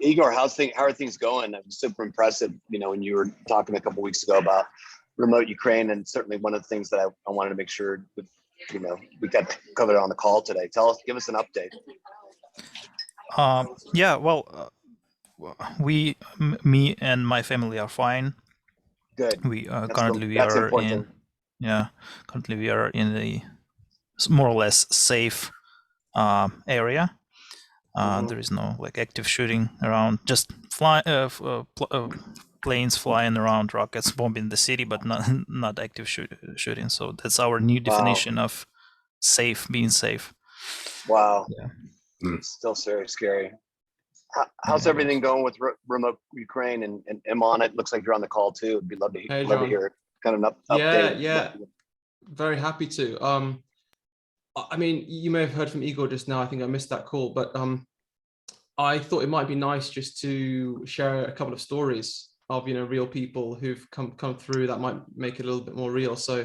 Igor, how are things going? I'm super impressive. When you were talking a couple weeks ago about remote Ukraine, and certainly one of the things that I wanted to make sure we got covered on the call today. Give us an update. Yeah, well, me and my family are fine. Good. We That's important. currently we are in the more or less safe area. There is no active shooting around, just planes flying around, rockets bombing the city, but not active shooting. So that's our new definition of safe, being safe. Wow. Yeah. It's still very scary. How's everything going with remote Ukraine and Iman? It looks like you're on the call too. It'd be love to hear kind of an update. Yeah. Very happy to. I mean, you may have heard from Igor just now. I think I missed that call, but I thought it might be nice just to share a couple of stories of real people who've come through that might make it a little bit more real. So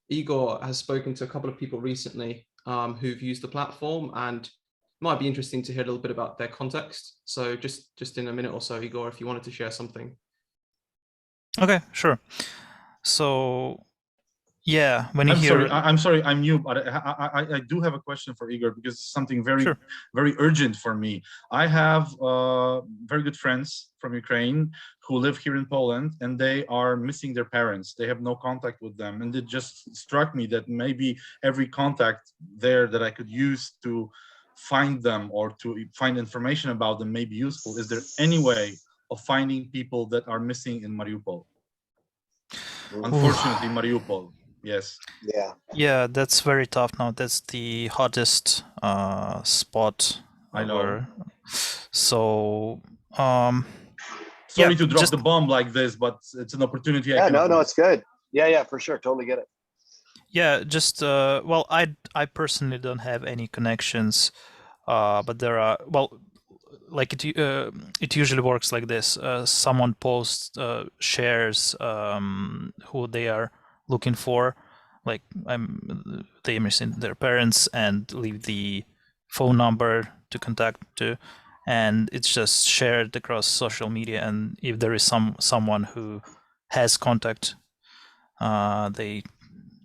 Igor has spoken to a couple of people recently who've used the platform, and it might be interesting to hear a little bit about their context. So just in a minute or so, Igor, if you wanted to share something. Okay, sure. So yeah, I'm sorry, I'm new, but I do have a question for Igor, because it's something very urgent for me. I have very good friends from Ukraine who live here in Poland, and they are missing their parents. They have no contact with them, and it just struck me that maybe every contact there that I could use to find them or to find information about them may be useful. Is there any way of finding people that are missing in Mariupol? Unfortunately, Mariupol. Yes. Yeah, that's very tough now. That's the hottest spot. I know. So sorry to drop the bomb like this, but it's an opportunity. No, it's good. Yeah, for sure. Totally get it. Yeah, just well, I personally don't have any connections, but there are, well, like it usually works like this. Someone posts, shares who they are looking for, like they missing their parents, and leave the phone number to contact to, and it's just shared across social media. And if there is someone who has contact, they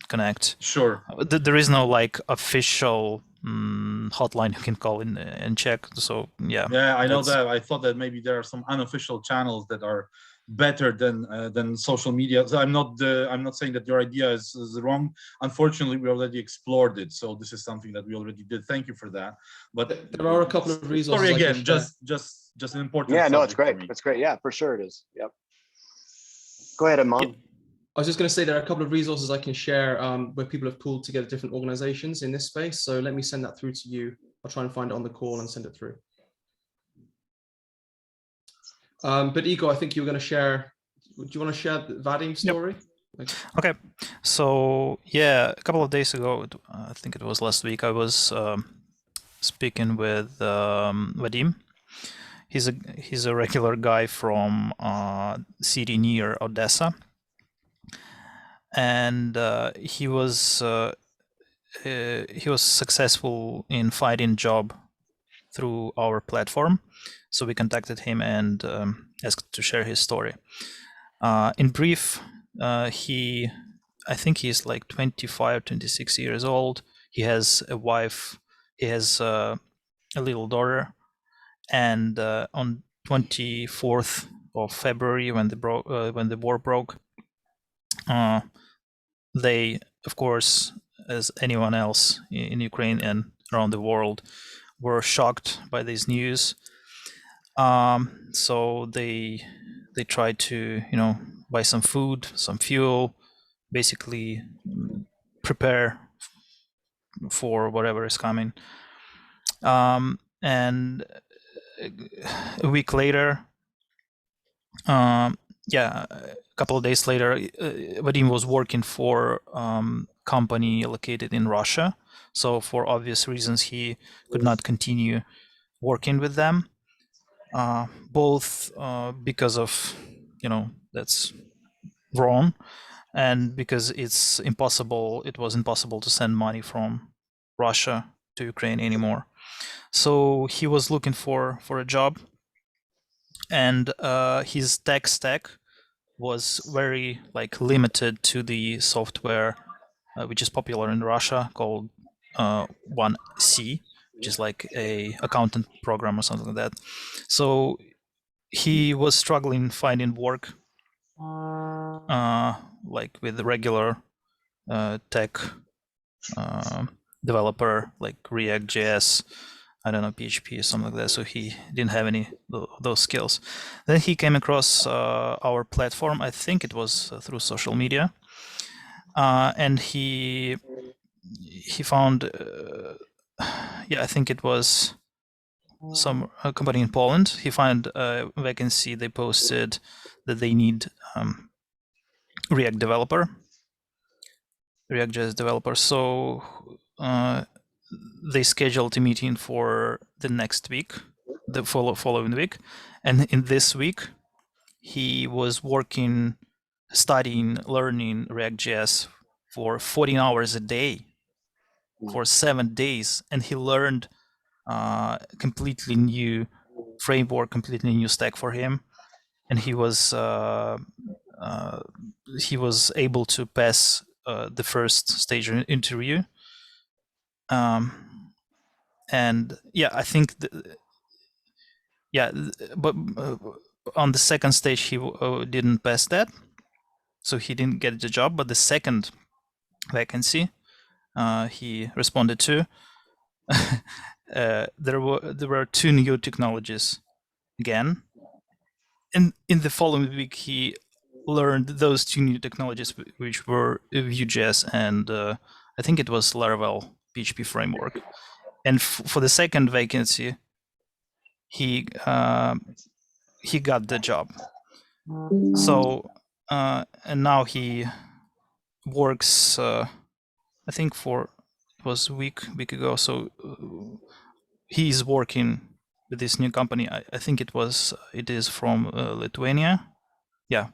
connect. Sure. There is no official hotline you can call in and check. So yeah. Yeah, I know that. I thought that maybe there are some unofficial channels that are better than social media. So I'm not saying that your idea is wrong. Unfortunately, we already explored it, so this is something that we already did. Thank you for that. But there are a couple of resources. Sorry again, just an important. Yeah, no, it's great. It's great. Yeah, for sure it is. Yep. Go ahead, Iman. I was just going to say there are a couple of resources I can share where people have pulled together different organizations in this space. So let me send that through to you. I'll try and find it on the call and send it through. But Igor, I think you were going to share. Do you want to share the Vadim story? Yep. Okay. So yeah, a couple of days ago, I think it was last week, I was speaking with Vadim. He's a regular guy from city near Odessa, and he was successful in finding job through our platform. So we contacted him and asked to share his story. In brief, I think he's like 25, 26 years old. He has a wife. He has a little daughter. And on 24th of February, when the war broke, they, of course, as anyone else in Ukraine and around the world, were shocked by this news. So they tried to buy some food, some fuel, basically prepare for whatever is coming. And a week later, a couple of days later, Vadim was working for company located in Russia. So for obvious reasons, he could not continue working with them. Both because of that's wrong, and because it was impossible to send money from Russia to Ukraine anymore. So he was looking for a job, and his tech stack was very like limited to the software which is popular in Russia called 1C, which is like a accountant program or something like that. So he was struggling finding work like with the regular tech developer like React.js, I don't know, PHP or something like that. So he didn't have any of those skills. Then he came across our platform. I think it was through social media, and he found, I think it was some company in Poland. He found a vacancy. They posted that they need React developer, React.js developer. So they scheduled a meeting for the next week, the following week, and in this week he was working, studying, learning React.js for 14 hours a day for 7 days, and he learned completely new framework, completely new stack for him, and he was able to pass the first stage interview. And yeah, I think but on the second stage he didn't pass that, so he didn't get the job. But the second vacancy he responded to, there were 2 new technologies again, and in the following week he learned those 2 new technologies, which were Vue.js and I think it was Laravel PHP framework. And for the second vacancy, he got the job. So and now he works, I think it was a week ago. So he's working with this new company. I think it is from Lithuania. Yeah.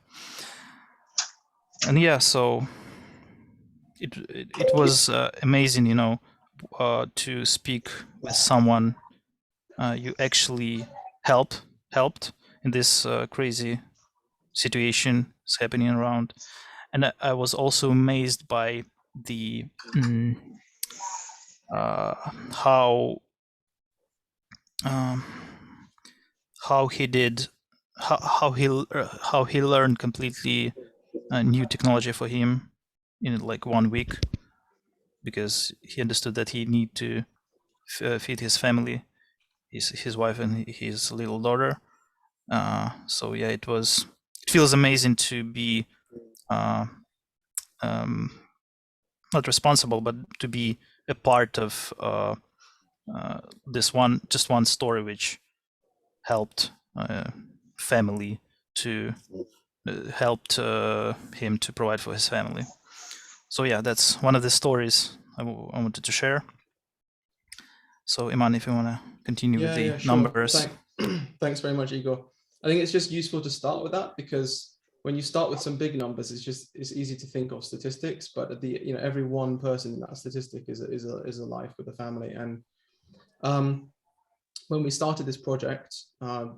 And yeah, so it was amazing, to speak with someone you actually helped in this crazy situation is happening around. And I was also amazed by the how he learned completely new technology for him in like 1 week, because he understood that he need to feed his family, his wife and his little daughter. So yeah, it feels amazing to be not responsible, but to be a part of this one story which helped family to helped him to provide for his family. So yeah, that's one of the stories I wanted to share. So Iman, if you want to continue with the numbers. Thanks very much, Igor. I think it's just useful to start with that, because when you start with some big numbers, it's easy to think of statistics, but at every one person in that statistic is a life with a family. And when we started this project,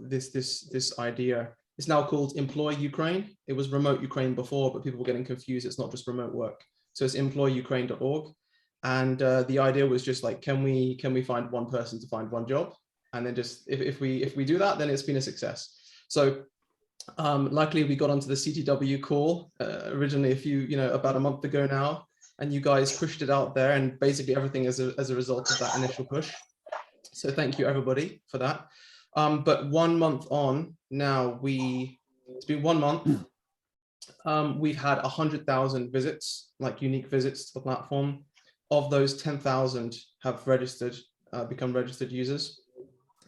this idea is now called Employ Ukraine. It was Remote Ukraine before, but people were getting confused. It's not just remote work. So it's employukraine.org. And the idea was just like, can we find one person to find one job? And then just if we do that, then it's been a success. So luckily we got onto the CTW call originally about a month ago now, and you guys pushed it out there, and basically everything as a result of that initial push. So thank you everybody for that. But 1 month on now, it's been 1 month. We've had 100,000 visits, like unique visits to the platform. Of those, 10,000 have registered, become registered users.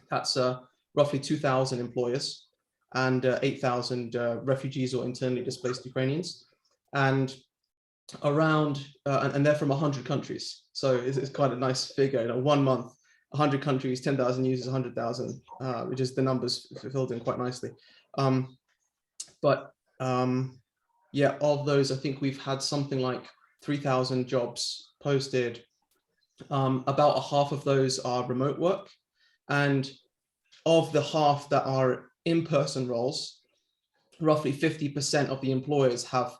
That's roughly 2,000 employers and 8,000 refugees or internally displaced Ukrainians, and around and they're from 100 countries. So it's quite a nice figure. 1 month, 100 countries, 10,000 users, 100,000, which is the numbers filled in quite nicely. Yeah, of those, I think we've had something like 3,000 jobs posted. About a half of those are remote work, and of the half that are in-person roles, roughly 50% of the employers have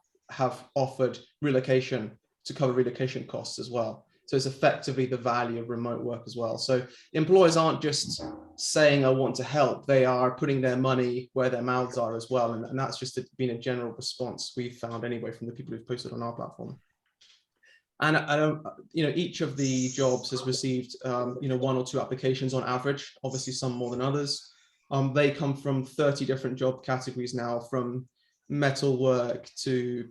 offered relocation to cover relocation costs as well. So it's effectively the value of remote work as well. So employers aren't just saying, I want to help, they are putting their money where their mouths are as well. And that's just been a general response we've found anyway from the people who've posted on our platform. And each of the jobs has received 1 or 2 applications on average, obviously some more than others. They come from 30 different job categories now, from metalwork to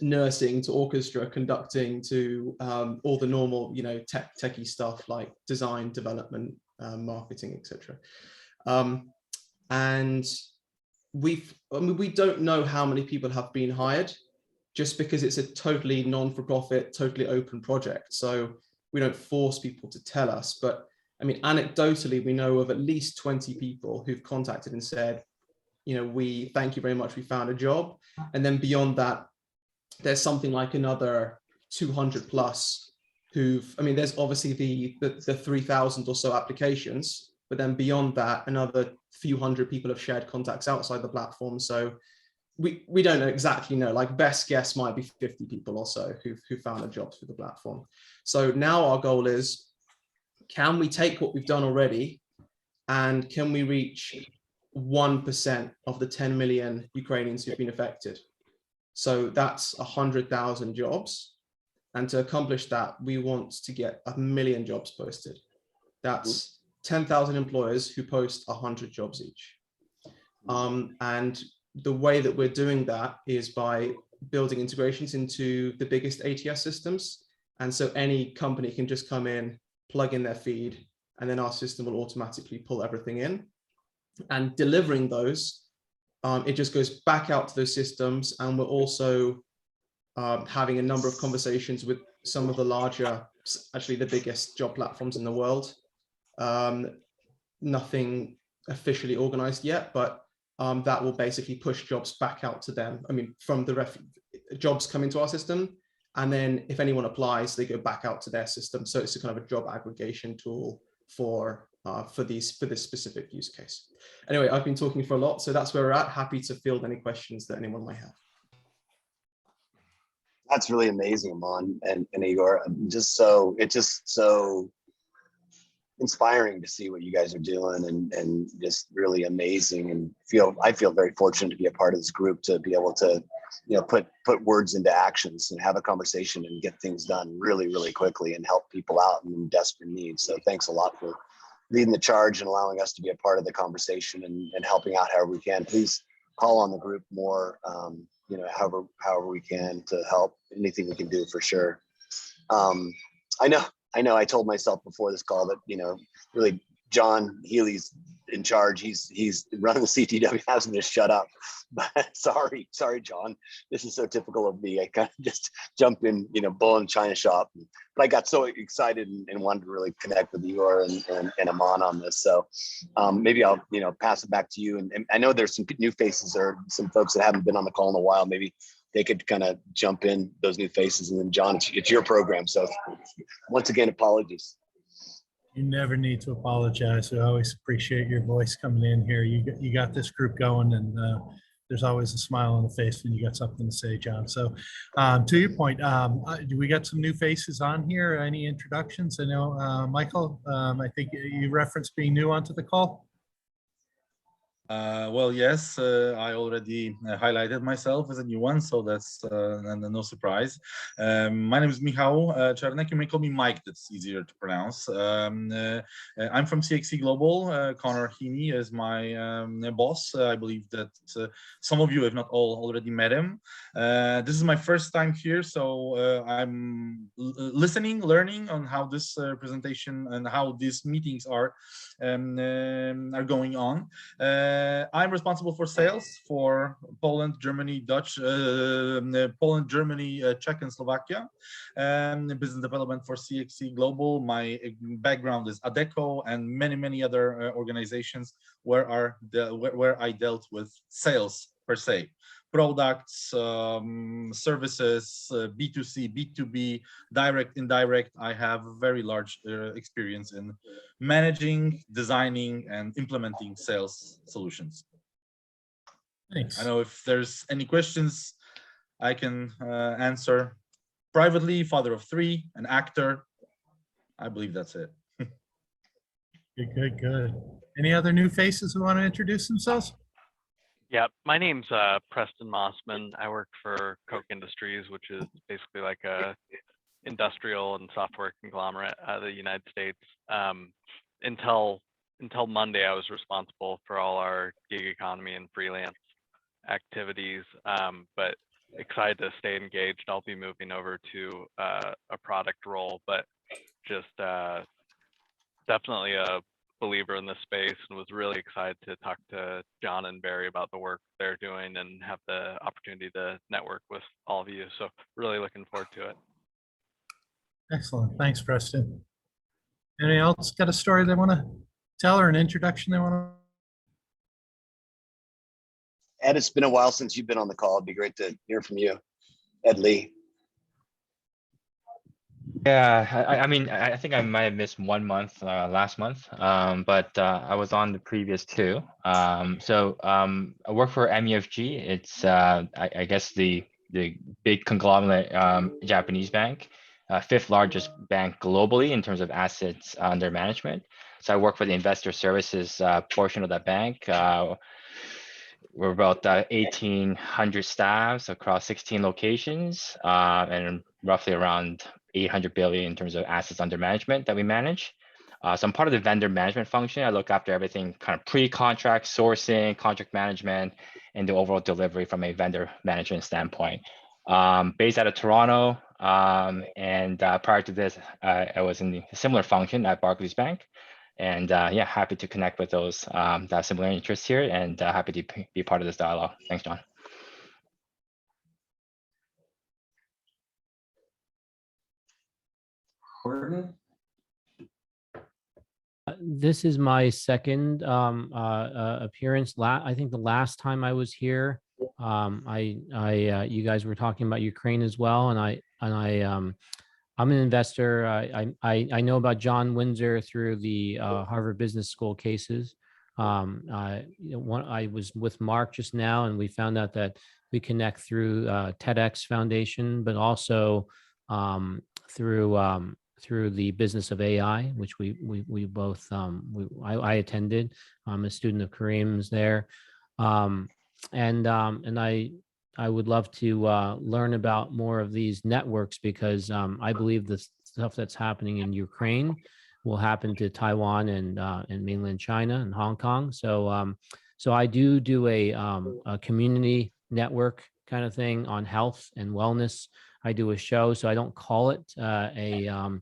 nursing to orchestra conducting to all the normal, techie stuff like design, development, marketing, etc. And we don't know how many people have been hired, just because it's a totally non-for-profit, totally open project. So we don't force people to tell us, but I mean, anecdotally, we know of at least 20 people who've contacted and said, we thank you very much, we found a job. And then beyond that, there's something like another 200 plus there's obviously the 3,000 or so applications, but then beyond that, another few hundred people have shared contacts outside the platform. So we don't exactly know, like best guess might be 50 people or so who found a job through the platform. So now our goal is, can we take what we've done already and can we reach 1% of the 10 million Ukrainians who've been affected? So that's 100,000 jobs. And to accomplish that, we want to get 1 million jobs posted. That's 10,000 employers who post 100 jobs each. And the way that we're doing that is by building integrations into the biggest ATS systems. And so any company can just come in, plug in their feed, and then our system will automatically pull everything in. And delivering those, it just goes back out to those systems. And we're also having a number of conversations with some of the larger, actually the biggest job platforms in the world. Nothing officially organized yet, but that will basically push jobs back out to them. I mean, from the jobs come into our system, and then if anyone applies, they go back out to their system. So it's a kind of a job aggregation tool for this specific use case. Anyway, I've been talking for a lot, so that's where we're at. Happy to field any questions that anyone might have. That's really amazing, Aman and Igor. It's just so inspiring to see what you guys are doing, and just really amazing. And I feel very fortunate to be a part of this group, to be able to, put words into actions and have a conversation and get things done really, really quickly and help people out in desperate need. So thanks a lot for leading the charge and allowing us to be a part of the conversation and helping out however we can. Please call on the group more, however we can to help. Anything we can do, for sure. I know I told myself before this call that, really John Healy's in charge. He's running the CTW, hasn't just shut up. But sorry, John. This is so typical of me. I kind of just jump in, bull in China shop. But I got so excited and wanted to really connect with Igor and Aman on this. So maybe I'll, pass it back to you. And I know there's some new faces or some folks that haven't been on the call in a while. Maybe they could kind of jump in, those new faces. And then John, it's your program. So once again, apologies. You never need to apologize. We always appreciate your voice coming in here. You got this group going, and there's always a smile on the face when you got something to say, John. So to your point, do we got some new faces on here? Any introductions? I know, Michael, I think you referenced being new onto the call. Well, yes, I already highlighted myself as a new one, so that's no surprise. My name is Michał Czarnek. You may call me Mike, that's easier to pronounce. I'm from CXC Global. Connor Heaney is my boss. I believe that some of you, if not all, already met him. This is my first time here, so I'm listening, learning on how this presentation and how these meetings are going on. I'm responsible for sales for Poland, Germany, Poland, Germany, Czech, and Slovakia, and business development for CXC Global. My background is Adecco and many other organizations where I dealt with sales per se. products, services, B2C, B2B, direct, indirect. I have very large experience in managing, designing, and implementing sales solutions. Thanks. I know if there's any questions, I can answer. Privately, father of 3, an actor. I believe that's it. Good. Any other new faces who want to introduce themselves? Yeah, my name's Preston Mossman. I work for Koch Industries, which is basically like a industrial and software conglomerate out of the United States. Until Monday, I was responsible for all our gig economy and freelance activities, but excited to stay engaged. I'll be moving over to a product role, but just definitely a believer in this space, and was really excited to talk to John and Barry about the work they're doing and have the opportunity to network with all of you. So really looking forward to it. Excellent. Thanks, Preston. Anyone else got a story they want to tell or an introduction they want to? Ed, it's been a while since you've been on the call. It'd be great to hear from you. Ed Lee. Yeah, I mean, I think I might have missed 1 month last month, but I was on the previous 2. I work for MUFG. It's I guess the big conglomerate Japanese bank, 5th largest bank globally in terms of assets under management. So I work for the investor services portion of that bank. We're about 1,800 staffs across 16 locations, and roughly around 800 billion in terms of assets under management that we manage. So I'm part of the vendor management function. I look after everything kind of pre-contract sourcing, contract management, and the overall delivery from a vendor management standpoint. Based out of Toronto, and prior to this, I was in a similar function at Barclays Bank. And yeah, happy to connect with those that have similar interests here, and happy to be part of this dialogue. Thanks, John. Gordon? This is my second appearance. I think the last time I was here, you guys were talking about Ukraine as well, and I'm an investor. I know about John Windsor through the Harvard Business School cases. I was with Mark just now, and we found out that we connect through TEDx Foundation, but also through the Business of AI, which we both I attended. I'm a student of Kareem's there, and I would love to learn about more of these networks, because I believe the stuff that's happening in Ukraine will happen to Taiwan and mainland China and Hong Kong. So I do a community network kind of thing on health and wellness. I do a show, so I don't call it a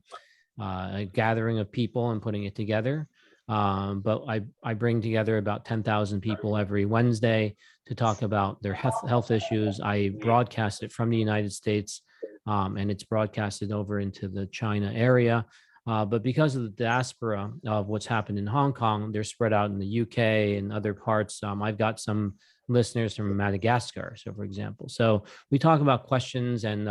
gathering of people and putting it together. But I bring together about 10,000 people every Wednesday to talk about their health issues. I broadcast it from the United States, and it's broadcasted over into the China area. But because of the diaspora of what's happened in Hong Kong, they're spread out in the UK and other parts. I've got some listeners from Madagascar, so for example. So we talk about questions, and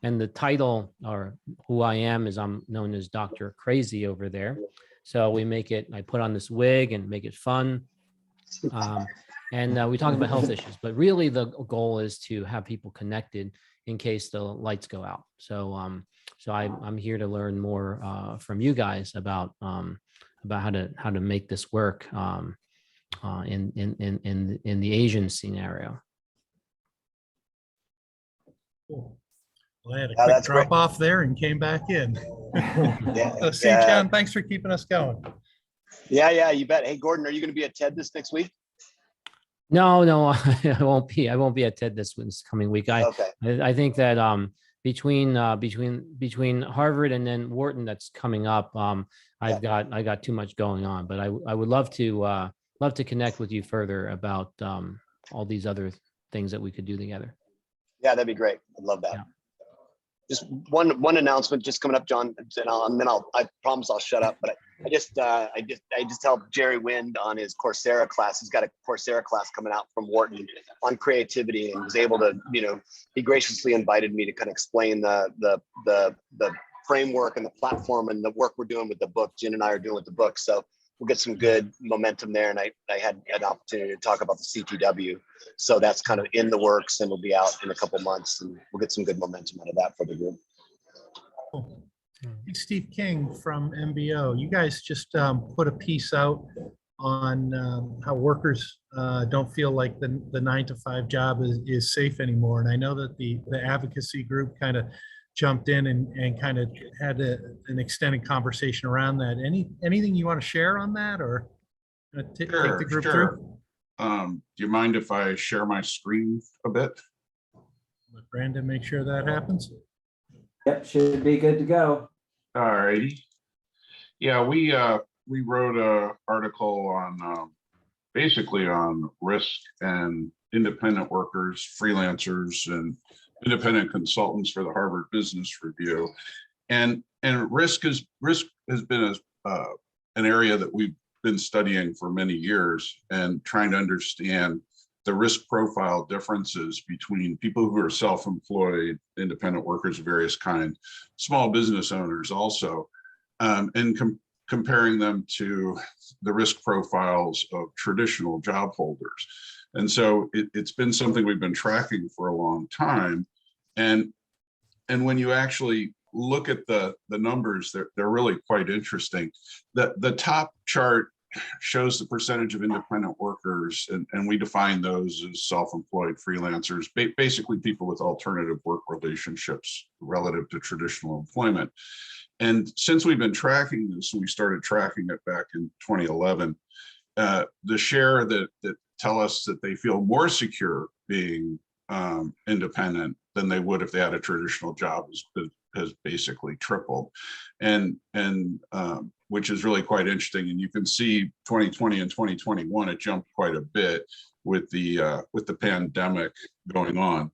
the title, or who I am, is I'm known as Dr. Crazy over there. So I put on this wig and make it fun. And we talk about health issues, but really the goal is to have people connected in case the lights go out. So I'm here to learn more from you guys about how to make this work in the Asian scenario. Cool. Well, I had a Oh, quick that's drop great. off there and came back in. Yeah, So, see, yeah. John, thanks for keeping us going. Yeah, you bet. Hey, Gordon, are you going to be at TED this next week? No, I won't be. I won't be at TED this coming week. Okay. I think that between Harvard and then Wharton that's coming up, I got too much going on. But I would love to connect with you further about all these other things that we could do together. Yeah, that'd be great. I'd love that. Yeah. just one announcement just coming up, John, and then I promise I'll shut up. But I just helped Jerry Wind on his Coursera class. He's got a Coursera class coming out from Wharton on creativity, and was able to, he graciously invited me to kind of explain the framework and the platform and the work we're doing with the book. Jen and I are doing with the book. So we'll get some good momentum there. And I had an opportunity to talk about the CTW. So that's kind of in the works and will be out in a couple months, and we'll get some good momentum out of that for the group. Cool. Hey, Steve King from MBO, you guys just put a piece out on how workers don't feel like the 9-to-5 job is safe anymore. And I know that the advocacy group kind of jumped in and kind of had an extended conversation around that. Anything you want to share on that, or take the group through? Do you mind if I share my screen a bit? Let Brandon make sure that happens. Yep, should be good to go. All righty. Yeah, we wrote a article on basically on risk and independent workers, freelancers, and independent consultants for the Harvard Business Review, and risk has been an area that we've been studying for many years and trying to understand the risk profile differences between people who are self-employed, independent workers of various kinds, small business owners also, and comparing them to the risk profiles of traditional job holders. And so it's been something we've been tracking for a long time. And when you actually look at the numbers, they're really quite interesting. The top chart shows the percentage of independent workers, and we define those as self-employed freelancers, basically people with alternative work relationships relative to traditional employment. And since we've been tracking this, and we started tracking it back in 2011, the share that tell us that they feel more secure being independent than they would if they had a traditional job has basically tripled, and which is really quite interesting. And you can see 2020 and 2021, it jumped quite a bit with the pandemic going on.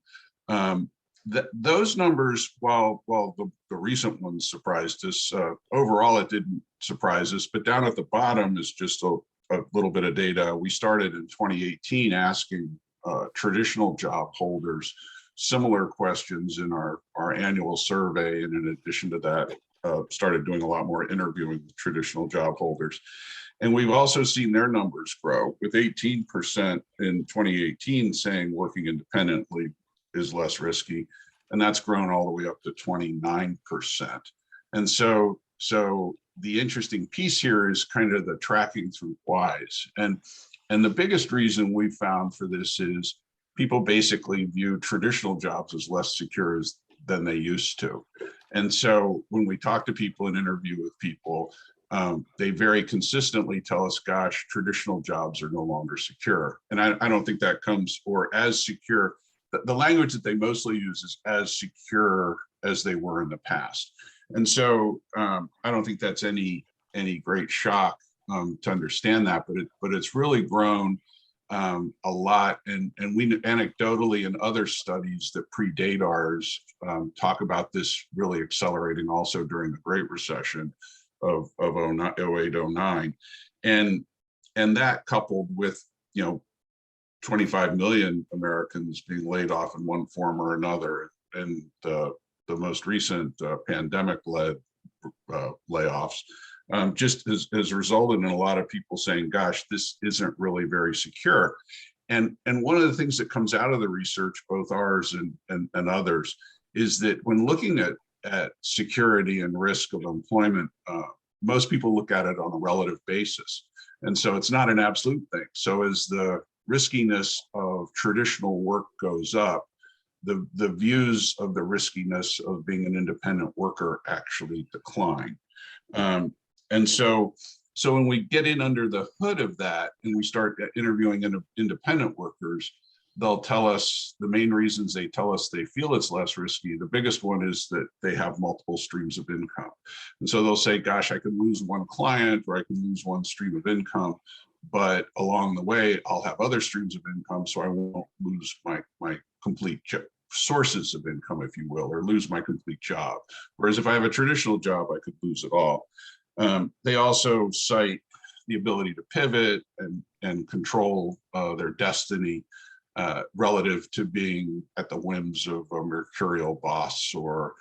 Those numbers, while the recent ones surprised us, overall it didn't surprise us. But down at the bottom is just a little bit of data. We started in 2018 asking traditional job holders similar questions in our annual survey, and in addition to that, started doing a lot more interviewing with traditional job holders. And we've also seen their numbers grow, with 18% in 2018 saying working independently is less risky, and that's grown all the way up to 29%. And so the interesting piece here is kind of the tracking through whys. And the biggest reason we found for this is people basically view traditional jobs as less secure than they used to. And so when we talk to people and interview with people, they very consistently tell us, gosh, traditional jobs are no longer secure. And I don't think that comes, or as secure, the language that they mostly use is as secure as they were in the past. And so I don't think that's any great shock to understand that, but it's really grown a lot. And we anecdotally in other studies that predate ours talk about this really accelerating also during the Great Recession of 08-09. And that coupled with, 25 million Americans being laid off in one form or another, and the most recent pandemic-led layoffs, just has resulted in a lot of people saying, gosh, this isn't really very secure. And one of the things that comes out of the research, both ours and others, is that when looking at security and risk of employment, most people look at it on a relative basis. And so it's not an absolute thing. So as the riskiness of traditional work goes up, the views of the riskiness of being an independent worker actually decline. And so when we get in under the hood of that and we start interviewing independent workers, they'll tell us the main reasons they tell us they feel it's less risky. The biggest one is that they have multiple streams of income. And so they'll say, gosh, I could lose one client or I can lose one stream of income, but along the way, I'll have other streams of income, so I won't lose my complete sources of income, if you will, or lose my complete job. Whereas if I have a traditional job, I could lose it all. They also cite the ability to pivot and control their destiny relative to being at the whims of a mercurial boss or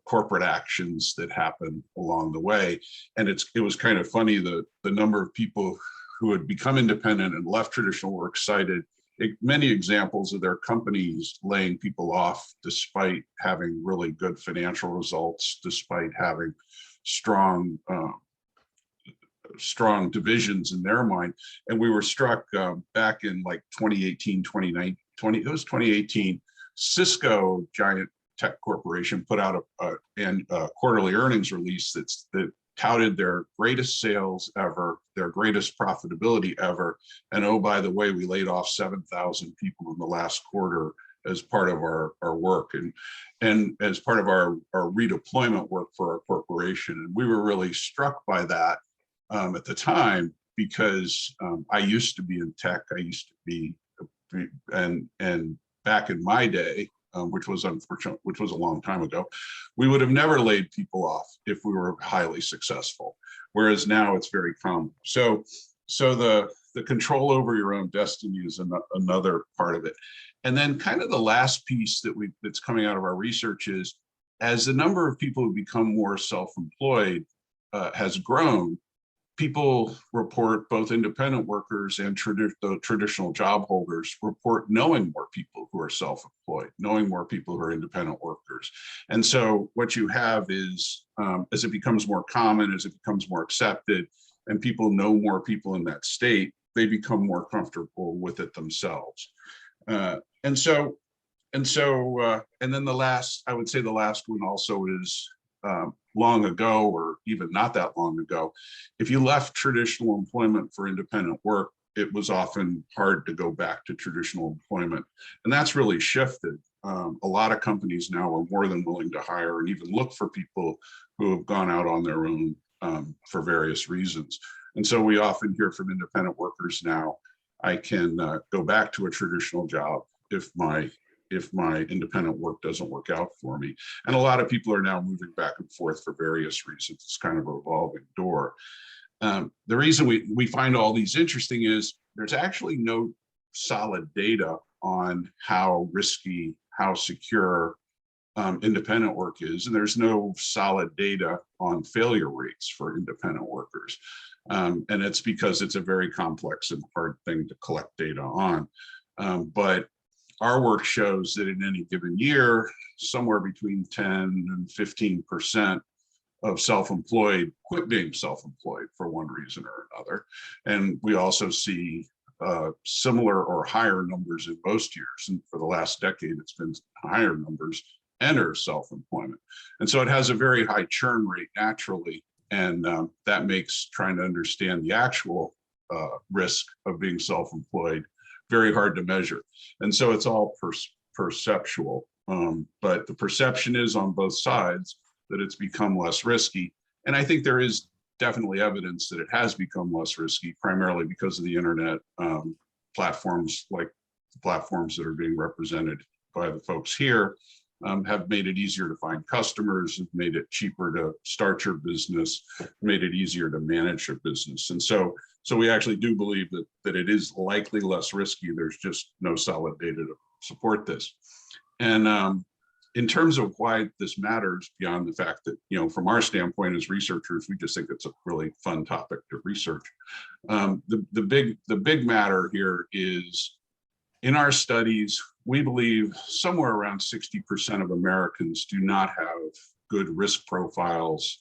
corporate actions that happen along the way. And it was kind of funny, the number of people who had become independent and left traditional work cited many examples of their companies laying people off despite having really good financial results, despite having strong divisions in their mind. And we were struck back in like 2018, 2018, Cisco, giant tech corporation, put out a quarterly earnings release that touted their greatest sales ever, their greatest profitability ever. And oh, by the way, we laid off 7,000 people in the last quarter as part of our work and as part of our redeployment work for our corporation. And we were really struck by that at the time, because I used to be in tech. I used to be, and back in my day, which was unfortunate, which was a long time ago, we would have never laid people off if we were highly successful. Whereas now it's very common. So the control over your own destiny is another part of it. And then kind of the last piece that's coming out of our research is, as the number of people who become more self-employed has grown, people report, both independent workers and the traditional job holders report knowing more people who are self-employed, knowing more people who are independent workers. And so what you have is, as it becomes more common, as it becomes more accepted, and people know more people in that state, they become more comfortable with it themselves. And then the last, I would say the last one also is, long ago, or even not that long ago, if you left traditional employment for independent work, it was often hard to go back to traditional employment. And that's really shifted. A lot of companies now are more than willing to hire and even look for people who have gone out on their own for various reasons. And so we often hear from independent workers now, I can go back to a traditional job if my independent work doesn't work out for me. And a lot of people are now moving back and forth for various reasons. It's kind of a revolving door. The reason we find all these interesting is there's actually no solid data on how risky, how secure independent work is. And there's no solid data on failure rates for independent workers. And it's because it's a very complex and hard thing to collect data on. But our work shows that in any given year, somewhere between 10 and 15% of self-employed quit being self-employed for one reason or another. And we also see similar or higher numbers in most years. And for the last decade, it's been higher numbers enter self-employment. And so it has a very high churn rate naturally. And that makes trying to understand the actual risk of being self-employed very hard to measure. And so it's all perceptual, but the perception is on both sides that it's become less risky. And I think there is definitely evidence that it has become less risky, primarily because of the internet platforms, like the platforms that are being represented by the folks here, have made it easier to find customers, have made it cheaper to start your business, made it easier to manage your business. And so we actually do believe that it is likely less risky. There's just no solid data to support this. And in terms of why this matters, beyond the fact that, from our standpoint as researchers, we just think it's a really fun topic to research. The big matter here is, in our studies, we believe somewhere around 60% of Americans do not have good risk profiles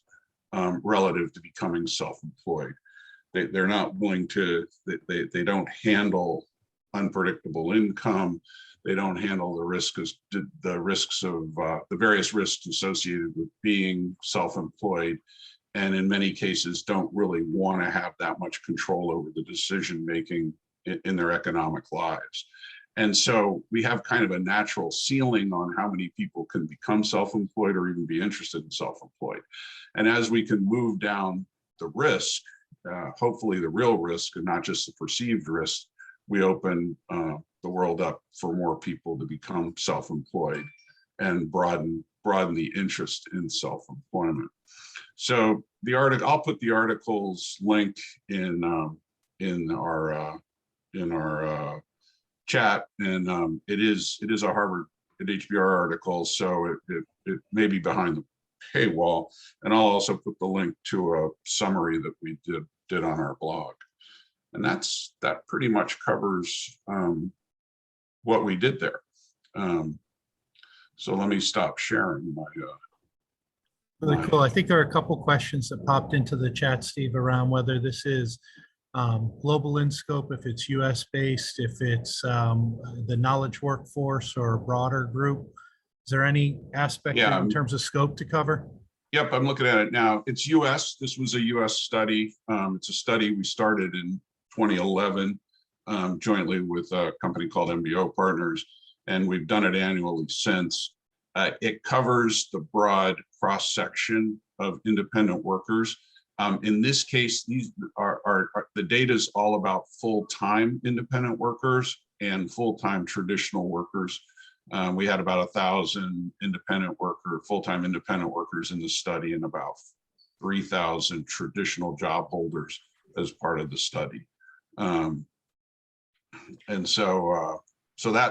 relative to becoming self-employed. They're not willing to, they don't handle unpredictable income. They don't handle the risks of the various risks associated with being self-employed. And in many cases, don't really want to have that much control over the decision-making in their economic lives. And so we have kind of a natural ceiling on how many people can become self-employed or even be interested in self-employed. And as we can move down the risk, hopefully the real risk and not just the perceived risk, we open the world up for more people to become self-employed and broaden the interest in self-employment. So the article, I'll put the article's link in our chat, and it is a Harvard at HBR article, so it may be behind the paywall, and I'll also put the link to a summary that we did on our blog, and that pretty much covers what we did there. So let me stop sharing my. Really cool. I think there are a couple questions that popped into the chat, Steve, around whether this is global in scope, if it's US based, if it's the knowledge workforce or a broader group. Is there any aspect in terms of scope to cover? Yep, I'm looking at it now. It's US. This was a US study. It's a study we started in 2011 jointly with a company called MBO Partners, and we've done it annually since. It covers the broad cross-section of independent workers. In this case, these are the data is all about full-time independent workers and full-time traditional workers. We had about 1,000 full-time independent workers in the study, and about 3,000 traditional job holders as part of the study. And so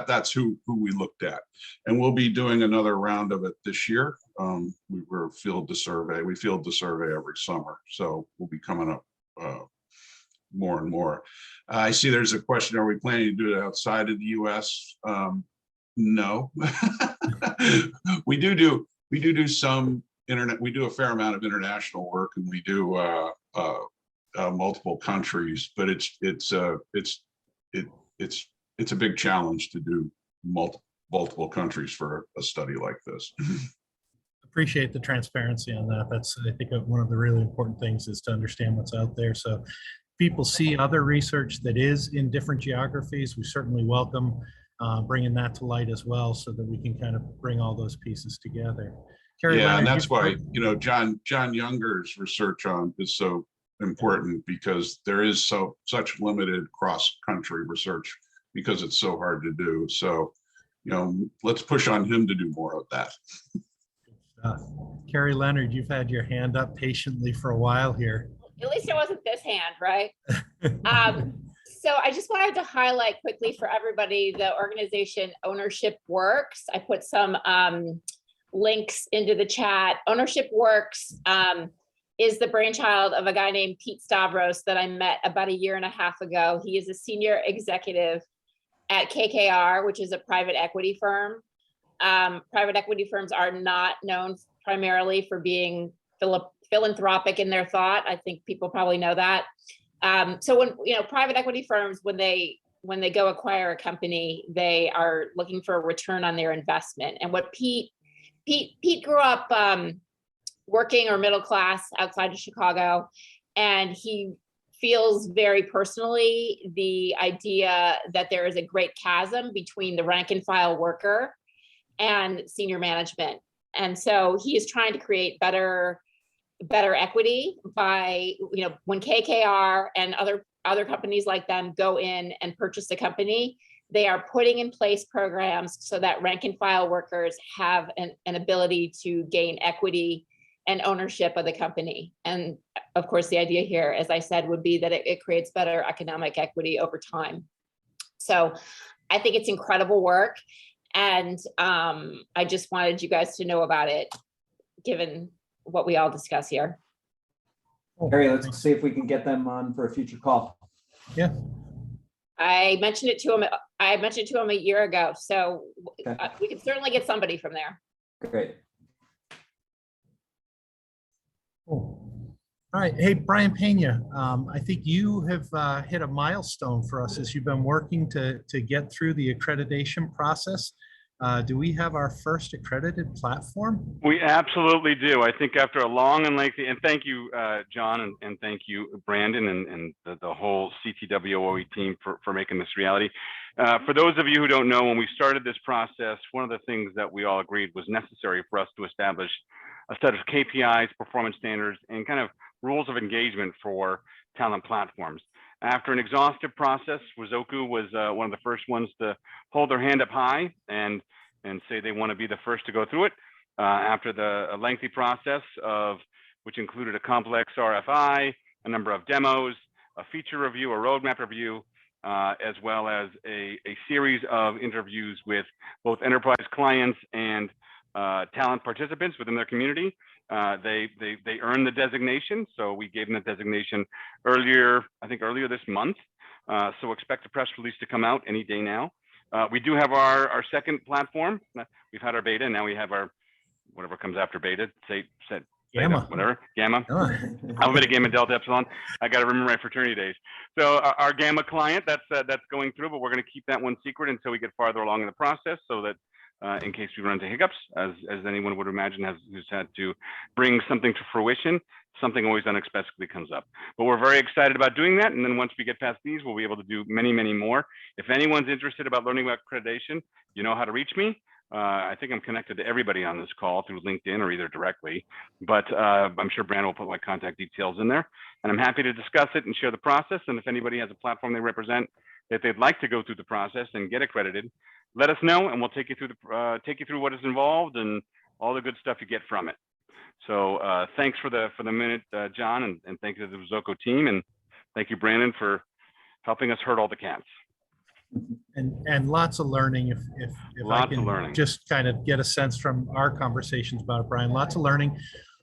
that's who we looked at, and we'll be doing another round of it this year. We field the survey every summer, so we'll be coming up more and more. I see there's a question: are we planning to do it outside of the U.S.? No. we do some internet. We do a fair amount of international work, and we do multiple countries, but it's a big challenge to do multiple countries for a study like this. Appreciate the transparency on that. That's, I think, one of the really important things is to understand what's out there. So people see other research that is in different geographies, we certainly welcome bringing that to light as well, so that we can kind of bring all those pieces together. Carrie yeah, Leonard, and that's why, John Younger's research on is so important, because there is such limited cross-country research, because it's so hard to do. So, let's push on him to do more of that. Carrie Leonard, you've had your hand up patiently for a while here. At least it wasn't this hand, right? So I just wanted to highlight quickly for everybody the organization Ownership Works. I put some links into the chat. Ownership Works is the brainchild of a guy named Pete Stavros that I met about 1.5 years ago. He is a senior executive at KKR, which is a private equity firm. Private equity firms are not known primarily for being philanthropic in their thought. I think people probably know that. So when private equity firms, when they go acquire a company, they are looking for a return on their investment. And what Pete grew up working or middle class outside of Chicago, and he feels very personally the idea that there is a great chasm between the rank and file worker and senior management. And so he is trying to create better equity by, when KKR and other companies like them go in and purchase the company, they are putting in place programs so that rank and file workers have an ability to gain equity and ownership of the company. And of course, the idea here, as I said, would be that it creates better economic equity over time. So I think it's incredible work. And I just wanted you guys to know about it, given what we all discuss here. Harry, let's see if we can get them on for a future call. Yeah. I mentioned it to him 1 year ago, so Okay. we can certainly get somebody from there. Great. Cool. All right. Hey, Brian Pena, I think you have hit a milestone for us as you've been working to get through the accreditation process. Do we have our first accredited platform? We absolutely do. I think after a long and lengthy, and thank you, John, and thank you, Brandon, and the whole CTWOE team for making this reality. For those of you who don't know, when we started this process, one of the things that we all agreed was necessary for us to establish a set of KPIs, performance standards, and kind of rules of engagement for talent platforms. After an exhaustive process, Wazoku was one of the first ones to hold their hand up high and say they want to be the first to go through it. After a lengthy process which included a complex RFI, a number of demos, a feature review, a roadmap review, as well as a series of interviews with both enterprise clients and talent participants within their community. They earned the designation, so we gave them the designation earlier this month. So expect a press release to come out any day now. We do have our second platform. We've had our beta, and now we have our whatever comes after beta. Gamma. Whatever, Gamma. Alpha, Beta, Gamma, Delta, Epsilon. I got to remember my fraternity days. So our Gamma client, that's going through, but we're going to keep that one secret until we get farther along in the process, so that in case we run into hiccups, as anyone would imagine who's had to bring something to fruition, something always unexpectedly comes up. But we're very excited about doing that. And then once we get past these, we'll be able to do many, many more. If anyone's interested about learning about accreditation, you know how to reach me. I think I'm connected to everybody on this call through LinkedIn or either directly, but I'm sure Brandon will put my contact details in there, and I'm happy to discuss it and share the process. And if anybody has a platform they represent that they'd like to go through the process and get accredited, let us know, and we'll take you through what is involved and all the good stuff you get from it. So thanks for the minute, John, and thank you to the Wazoku team, and thank you, Brandon, for helping us herd all the cats. And lots of learning. If Lots I can of learning. just kind of get a sense from our conversations about it, Brian, lots of learning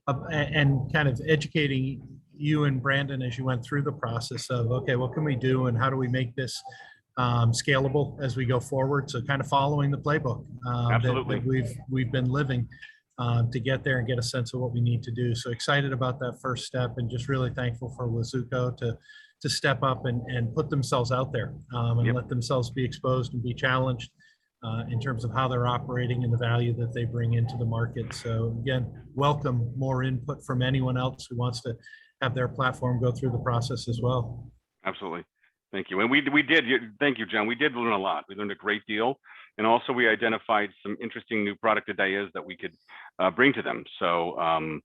and kind of educating you and Brandon as you went through the process of, okay, what can we do and how do we make this scalable as we go forward? So kind of following the playbook that we've been living to get there and get a sense of what we need to do. So excited about that first step, and just really thankful for Wazoku to step up and put themselves out there and let themselves be exposed and be challenged in terms of how they're operating and the value that they bring into the market. So again, welcome more input from anyone else who wants to have their platform go through the process as well. Absolutely. Thank you. And we did, thank you, John. We did learn a lot. We learned a great deal. And also we identified some interesting new product ideas that we could bring to them. So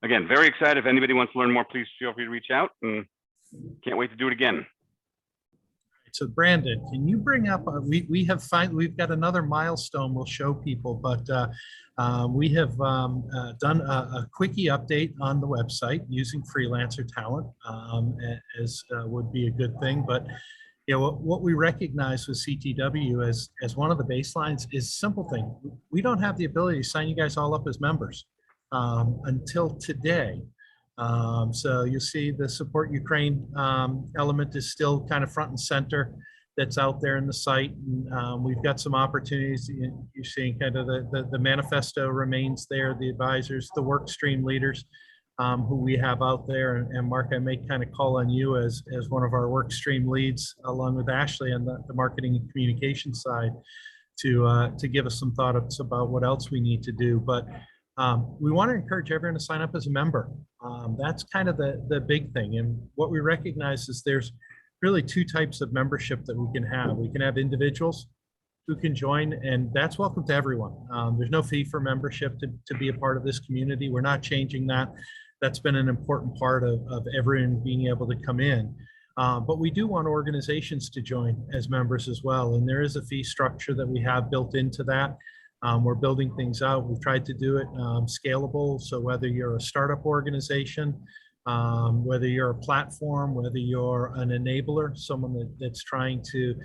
again, very excited. If anybody wants to learn more, please feel free to reach out, and can't wait to do it again. So Brandon, can you bring up, we've got another milestone we'll show people, but we have done a quickie update on the website using freelancer talent, as would be a good thing. But you know, what we recognize with CTW as one of the baselines is a simple thing. We don't have the ability to sign you guys all up as members until today. So you see the Support Ukraine element is still kind of front and center. That's out there in the site. And, we've got some opportunities. You're seeing kind of the manifesto remains there, the advisors, the work stream leaders who we have out there. And Mark, I may kind of call on you as one of our work stream leads, along with Ashley on the marketing and communication side, to give us some thoughts about what else we need to do. But we want to encourage everyone to sign up as a member. That's kind of the big thing. And what we recognize is there's really two types of membership that we can have. We can have individuals who can join, and that's welcome to everyone. There's no fee for membership to be a part of this community. We're not changing that. That's been an important part of everyone being able to come in. But we do want organizations to join as members as well. And there is a fee structure that we have built into that. We're building things out. We've tried to do it scalable. So whether you're a startup organization, whether you're a platform, whether you're an enabler, someone that's trying to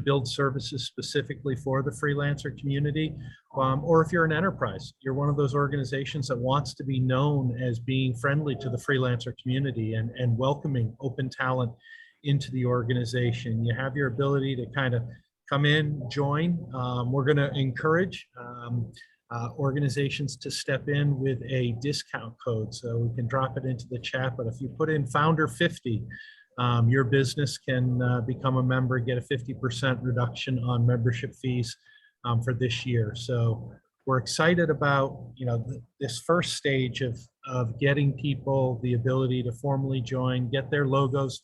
build services specifically for the freelancer community, or if you're an enterprise, you're one of those organizations that wants to be known as being friendly to the freelancer community and welcoming open talent into the organization. You have your ability to kind of come in, join. We're going to encourage organizations to step in with a discount code, so we can drop it into the chat. But if you put in Founder50, your business can become a member, get a 50% reduction on membership fees for this year. So we're excited about this first stage of getting people the ability to formally join, get their logos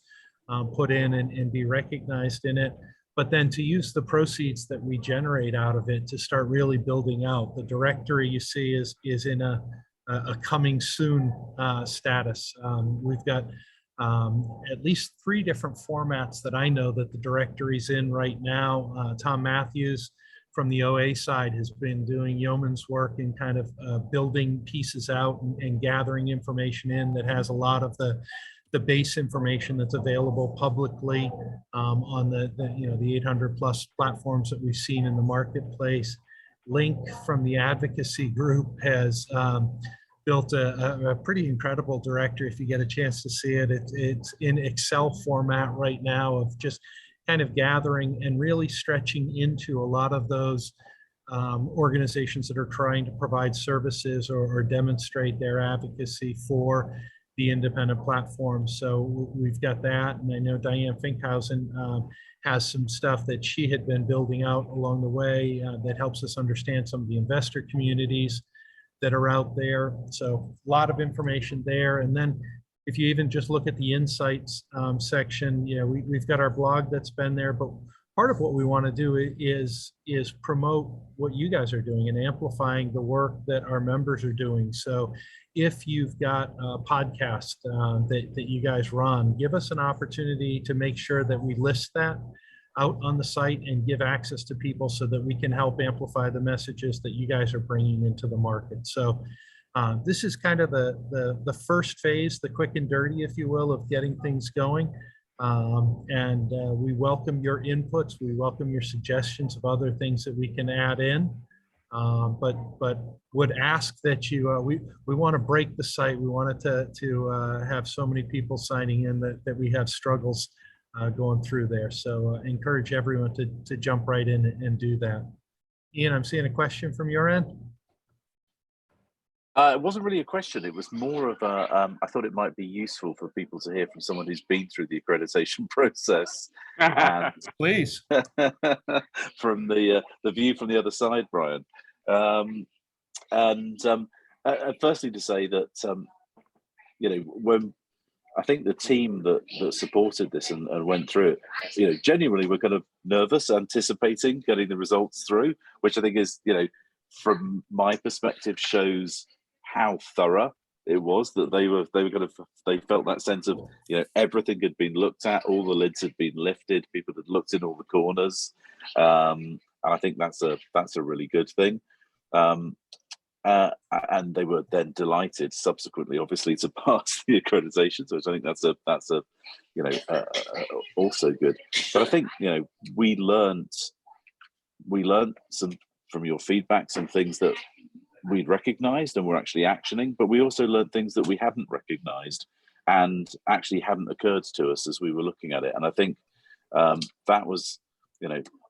put in and be recognized in it. But then to use the proceeds that we generate out of it to start really building out. The directory you see is in a coming soon status. We've got at least 3 different formats that I know that the directory's in right now. Tom Matthews from the OA side has been doing yeoman's work in kind of building pieces out and gathering information in that has a lot of the base information that's available publicly on the 800 plus platforms that we've seen in the marketplace. Link from the advocacy group has built a pretty incredible directory. If you get a chance to see it, it's in Excel format right now of just kind of gathering and really stretching into a lot of those organizations that are trying to provide services or demonstrate their advocacy for the independent platforms. So we've got that. And I know Diane Finkhausen has some stuff that she had been building out along the way that helps us understand some of the investor communities that are out there. So a lot of information there. And then if you even just look at the insights section, we've got our blog that's been there, but part of what we want to do is promote what you guys are doing and amplifying the work that our members are doing. So if you've got a podcast that you guys run, give us an opportunity to make sure that we list that out on the site and give access to people so that we can help amplify the messages that you guys are bringing into the market. So this is kind of the first phase, the quick and dirty, if you will, of getting things going. We welcome your inputs. We welcome your suggestions of other things that we can add in. But would ask that you, we want to break the site. We wanted to have so many people signing in that we have struggles going through there. So encourage everyone to jump right in and do that. Ian, I'm seeing a question from your end. It wasn't really a question. It was more of a, I thought it might be useful for people to hear from someone who's been through the accreditation process. And please. From the view from the other side, Brian. Firstly to say that, when I think the team that supported this and went through it, genuinely we're kind of nervous, anticipating getting the results through, which I think is, from my perspective, shows how thorough it was, that they felt that sense of, everything had been looked at, all the lids had been lifted, people had looked in all the corners. And I think that's a really good thing. And they were then delighted subsequently, obviously, to pass the accreditation. So I think that's also good. But I think, we learned some from your feedback, some things that we'd recognized and were actually actioning, but we also learned things that we hadn't recognized and actually hadn't occurred to us as we were looking at it. And I think that was,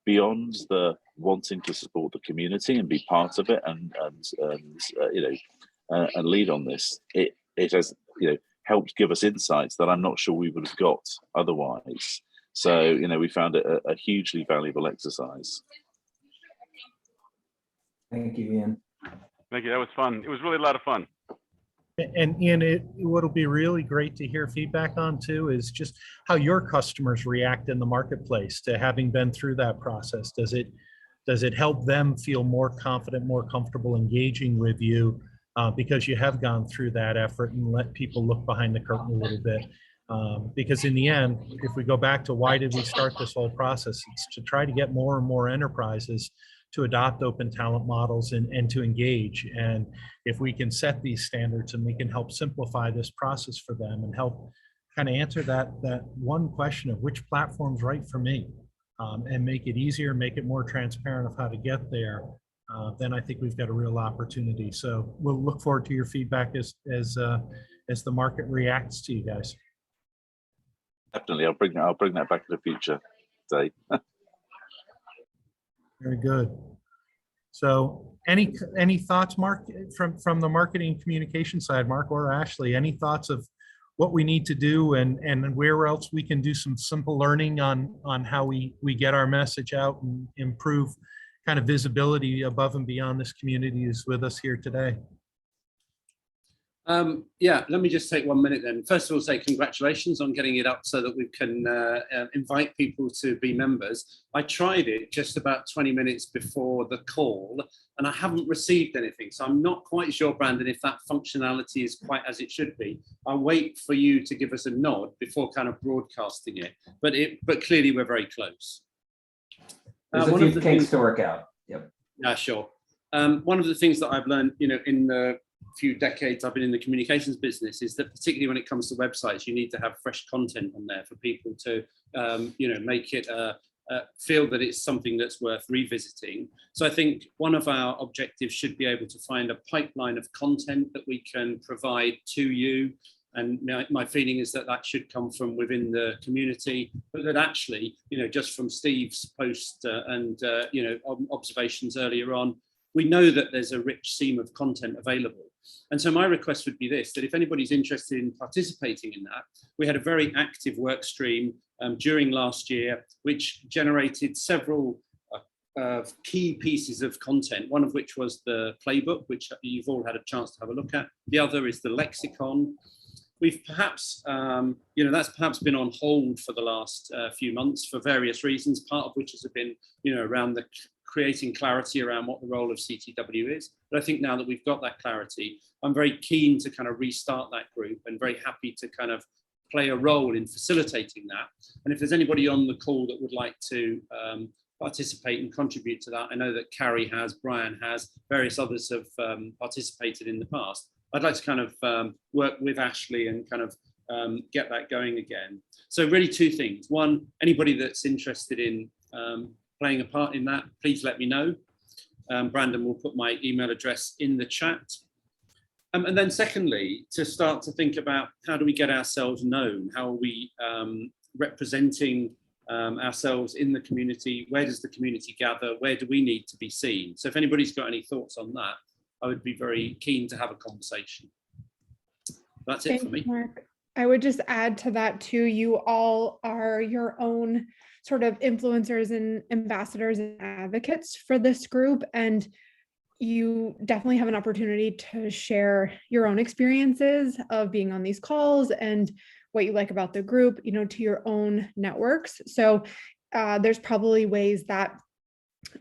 beyond the wanting to support the community and be part of it and lead on this, it has, helped give us insights that I'm not sure we would have got otherwise. So, we found it a hugely valuable exercise. Thank you, Ian. Thank you. That was fun. It was really a lot of fun. And Ian, what'll be really great to hear feedback on too is just how your customers react in the marketplace to having been through that process. Does it help them feel more confident, more comfortable engaging with you because you have gone through that effort and let people look behind the curtain a little bit? Because in the end, if we go back to why did we start this whole process, it's to try to get more and more enterprises to adopt open talent models and to engage. And if we can set these standards and we can help simplify this process for them and help kind of answer that one question of which platform's right for me, and make it easier, make it more transparent of how to get there, then I think we've got a real opportunity. So we'll look forward to your feedback as the market reacts to you guys. Definitely, I'll bring that back in the future, Dave. Very good. So any thoughts, Mark, from the marketing communication side, Mark or Ashley, any thoughts of what we need to do and where else we can do some simple learning on how we get our message out and improve kind of visibility above and beyond this community is with us here today? Yeah, let me just take 1 minute then. First of all, say congratulations on getting it up so that we can invite people to be members. I tried it just about 20 minutes before the call and I haven't received anything. So I'm not quite sure, Brandon, if that functionality is quite as it should be. I'll wait for you to give us a nod before kind of broadcasting it. But clearly we're very close. There's a few kinks to work out. Yep. Yeah, sure. One of the things that I've learned, in the few decades I've been in the communications business is that particularly when it comes to websites, you need to have fresh content on there for people to, make it feel that it's something that's worth revisiting. So I think one of our objectives should be able to find a pipeline of content that we can provide to you. And my feeling is that that should come from within the community, but that actually, just from Steve's post and observations earlier on, we know that there's a rich seam of content available. And so my request would be this, that if anybody's interested in participating in that, we had a very active work stream during last year, which generated several key pieces of content, one of which was the playbook, which you've all had a chance to have a look at. The other is the lexicon. We've perhaps, that's perhaps been on hold for the last few months for various reasons, part of which has been, around the creating clarity around what the role of CTW is. But I think now that we've got that clarity, I'm very keen to kind of restart that group and very happy to kind of play a role in facilitating that. And if there's anybody on the call that would like to participate and contribute to that, I know that Carrie has, Brian has, various others have participated in the past. I'd like to kind of work with Ashley and kind of get that going again. So really two things. One, anybody that's interested in playing a part in that, please let me know. Brandon will put my email address in the chat. And then secondly, to start to think about how do we get ourselves known? How are we representing ourselves in the community? Where does the community gather? Where do we need to be seen? So if anybody's got any thoughts on that, I would be very keen to have a conversation. That's it for me. Mark. I would just add to that too, you all are your own sort of influencers and ambassadors and advocates for this group. And you definitely have an opportunity to share your own experiences of being on these calls and what you like about the group, to your own networks. So there's probably ways that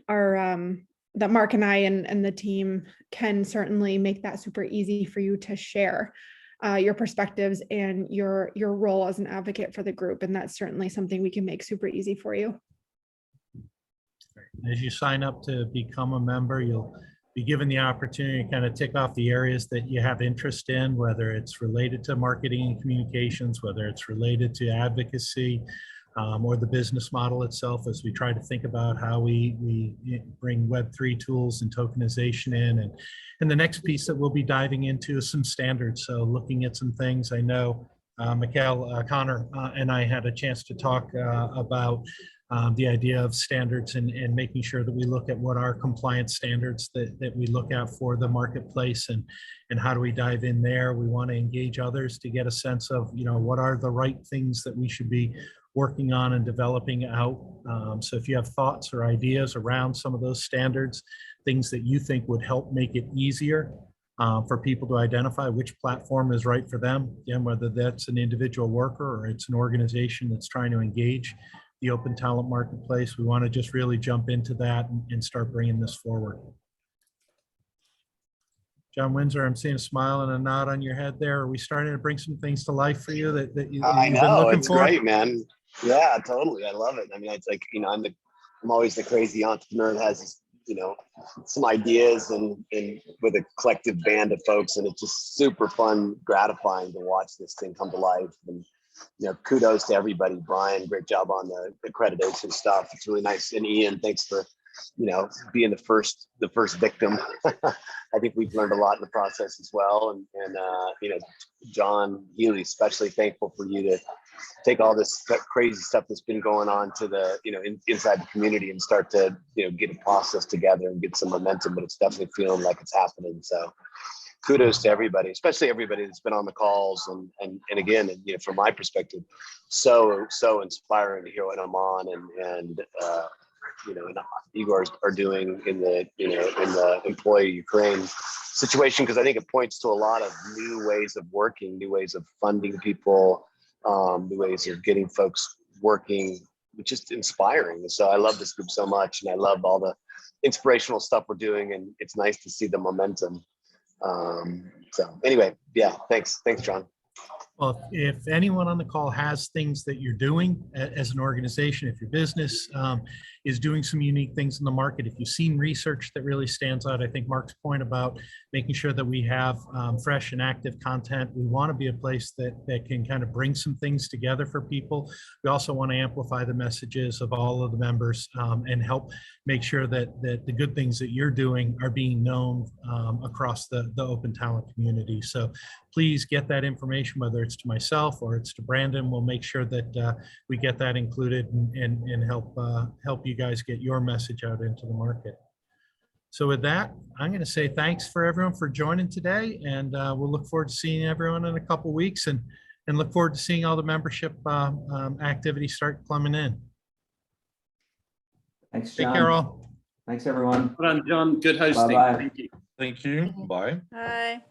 are that Mark and I and the team can certainly make that super easy for you to share your perspectives and your role as an advocate for the group. And that's certainly something we can make super easy for you. As you sign up to become a member, you'll be given the opportunity to kind of tick off the areas that you have interest in, whether it's related to marketing and communications, whether it's related to advocacy, or the business model itself, as we try to think about how we bring Web3 tools and tokenization in. And the next piece that we'll be diving into is some standards. So looking at some things, I know Mikhail Connor and I had a chance to talk about the idea of standards and making sure that we look at what are compliance standards that we look at for the marketplace and how do we dive in there. We want to engage others to get a sense of, what are the right things that we should be working on and developing out. So if you have thoughts or ideas around some of those standards, things that you think would help make it easier for people to identify which platform is right for them, again, whether that's an individual worker or it's an organization that's trying to engage the open talent marketplace, we want to just really jump into that and start bringing this forward. John Windsor, I'm seeing a smile and a nod on your head there. Are we starting to bring some things to life for you that you've been looking for? Great, man. Yeah, totally. I love it. I mean, it's like, I'm always the crazy entrepreneur that has, some ideas and with a collective band of folks. And it's just super fun, gratifying to watch this thing come to life. And, kudos to everybody. Brian, great job on the accreditation stuff. It's really nice. And Ian, thanks for, being the first victim. I think we've learned a lot in the process as well. And John Healy, especially thankful for you to take all this crazy stuff that's been going on to the, inside the community and start to, get a process together and get some momentum, but it's definitely feeling like it's happening. So kudos to everybody, especially everybody that's been on the calls. And again, from my perspective, so inspiring to hear what I'm on and you know, and Igor are doing in the, you know, in the employee Ukraine situation, because I think it points to a lot of new ways of working, new ways of funding people, new ways of getting folks working, which is inspiring. And so I love this group so much, and I love all the inspirational stuff we're doing, and it's nice to see the momentum. So anyway, yeah, thanks, John. Well, if anyone on the call has things that you're doing as an organization, if your business is doing some unique things in the market, if you've seen research that really stands out, I think Mark's point about making sure that we have fresh and active content, we want to be a place that can kind of bring some things together for people. We also want to amplify the messages of all of the members and help make sure that the good things that you're doing are being known across the open talent community. So please get that information, whether it's to myself or it's to Brandon. We'll make sure that we get that included and help you guys get your message out into the market. So with that, I'm going to say thanks for everyone for joining today, and we'll look forward to seeing everyone in a couple weeks, and look forward to seeing all the membership activities start coming in. Thanks, John. Take care, all. Thanks, everyone. Well done, John. Good hosting. Bye-bye. Thank you. Thank you. Bye. Bye.